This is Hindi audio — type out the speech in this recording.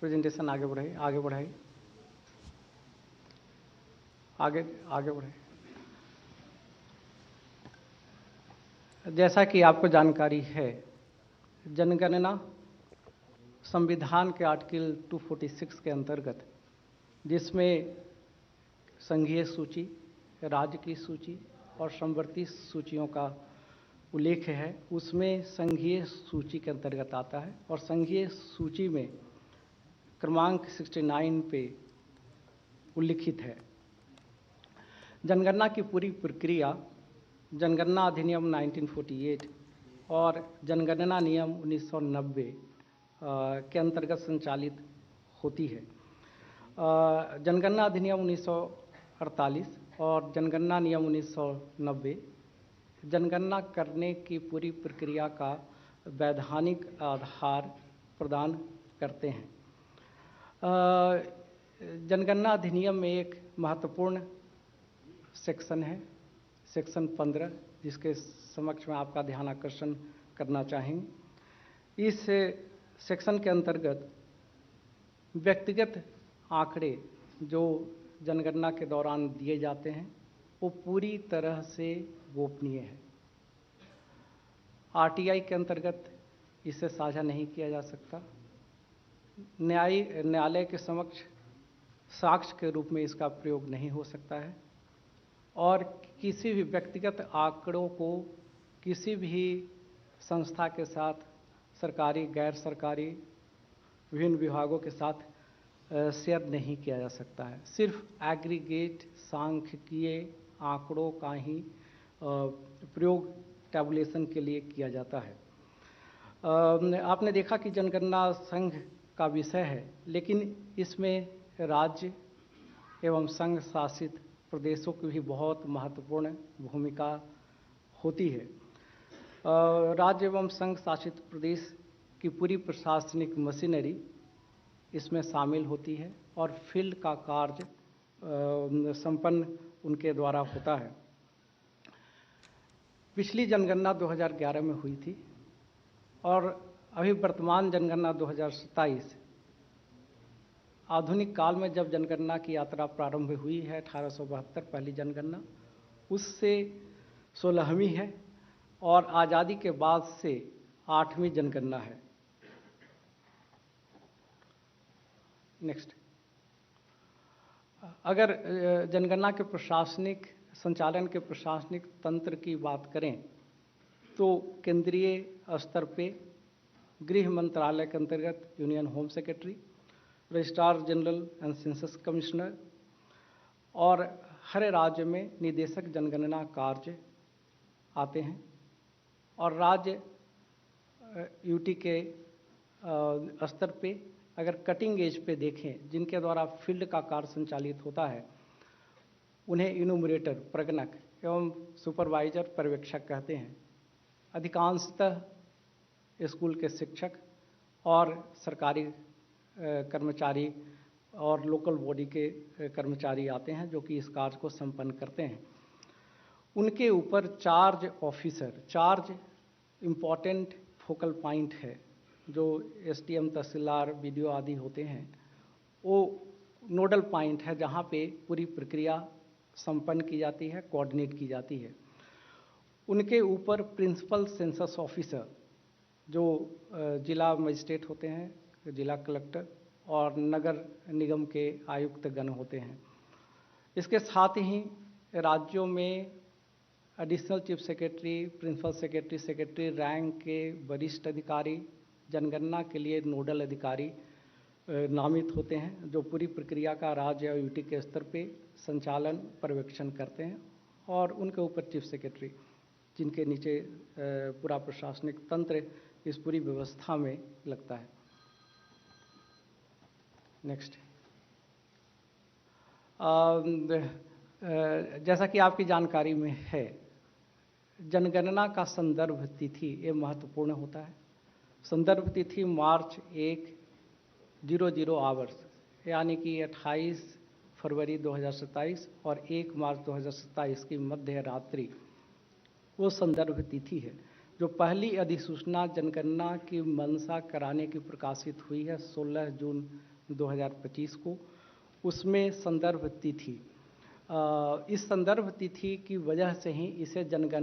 प्रेजेंटेशन आगे बढ़ाइए, आगे बढ़ाइए, आगे आगे बढ़ाइए। जैसा कि आपको जानकारी है, जनगणना संविधान के आर्टिकल 246 के अंतर्गत, जिसमें संघीय सूची, राज्य की सूची और समवर्ती सूचियों का उल्लेख है, उसमें संघीय सूची के अंतर्गत आता है और संघीय सूची में क्रमांक 69 पे उल्लिखित है। जनगणना की पूरी प्रक्रिया जनगणना अधिनियम 1948 और जनगणना नियम 1990 के अंतर्गत संचालित होती है। जनगणना अधिनियम 1948 और जनगणना नियम 1990 जनगणना करने की पूरी प्रक्रिया का वैधानिक आधार प्रदान करते हैं। जनगणना अधिनियम में एक महत्वपूर्ण सेक्शन है, सेक्शन 15, जिसके समक्ष में आपका ध्यान आकर्षण करना चाहेंगे। इस सेक्शन के अंतर्गत व्यक्तिगत आंकड़े जो जनगणना के दौरान दिए जाते हैं वो पूरी तरह से गोपनीय है। आरटीआई के अंतर्गत इसे साझा नहीं किया जा सकता। न्यायालय के समक्ष साक्ष्य के रूप में इसका प्रयोग नहीं हो सकता है और किसी भी व्यक्तिगत आंकड़ों को किसी भी संस्था के साथ, सरकारी, गैर सरकारी, विभिन्न विभागों के साथ शेयर नहीं किया जा सकता है। सिर्फ एग्रीगेट सांख्यिकीय आंकड़ों का ही प्रयोग टैबुलेशन के लिए किया जाता है। आपने देखा कि जनगणना संघ का विषय है, लेकिन इसमें राज्य एवं संघ शासित प्रदेशों की भी बहुत महत्वपूर्ण भूमिका होती है। राज्य एवं संघ शासित प्रदेश की पूरी प्रशासनिक मशीनरी इसमें शामिल होती है और फील्ड का कार्य संपन्न उनके द्वारा होता है। पिछली जनगणना 2011 में हुई थी और अभी वर्तमान जनगणना 2027 आधुनिक काल में जब जनगणना की यात्रा प्रारंभ हुई है 1872 पहली जनगणना, उससे 16वीं है और आज़ादी के बाद से 8वीं जनगणना है। नेक्स्ट, अगर जनगणना के प्रशासनिक संचालन के प्रशासनिक तंत्र की बात करें तो केंद्रीय स्तर पे गृह मंत्रालय के अंतर्गत union home secretary, registrar general and census commissioner और हर राज्य में निदेशक जनगणना कार्य आते हैं और राज्य यूटी के स्तर पे अगर कटिंग एज पे देखें, जिनके द्वारा फील्ड का कार्य संचालित होता है, उन्हें इनुमरेटर, प्रगणक एवं सुपरवाइजर, पर्यवेक्षक कहते हैं। अधिकांशतः स्कूल के शिक्षक और सरकारी कर्मचारी और लोकल बॉडी के कर्मचारी आते हैं जो कि इस कार्य को संपन्न करते हैं। उनके ऊपर charge officer, charge important focal point है, जो एसडीएम, तहसीलदार, बीडीओ आदि होते हैं, वो नोडल पॉइंट है जहाँ पे पूरी प्रक्रिया संपन्न की जाती है, कोऑर्डिनेट की जाती है। उनके ऊपर प्रिंसिपल सेंसस ऑफिसर जो जिला मजिस्ट्रेट होते हैं, जिला कलेक्टर और नगर निगम के आयुक्त गण होते हैं। इसके साथ ही राज्यों में additional chief secretary, principal secretary, secretary rank के वरिष्ठ अधिकारी जनगणना के लिए नोडल अधिकारी नामित होते हैं, जो पूरी प्रक्रिया का राज्य और यूटी के स्तर पे संचालन पर्यवेक्षण करते हैं और उनके ऊपर चीफ सेक्रेटरी, जिनके नीचे पूरा प्रशासनिक तंत्र इस पूरी व्यवस्था में लगता है। नेक्स्ट, जैसा कि आपकी जानकारी में है, जनगणना का संदर्भ तिथि ये महत्वपूर्ण होता है। संदर्भ तिथि मार्च 1:00 आवर्स यानी कि 28 फरवरी 2027 और 1 मार्च 2027 की मध्य रात्रि वो संदर्भ तिथि है। जो पहली अधिसूचना जनगणना की मंशा कराने की प्रकाशित हुई है 16 जून 2025 को, उसमें संदर्भ तिथि, इस संदर्भ तिथि की वजह से ही इसे जनगणना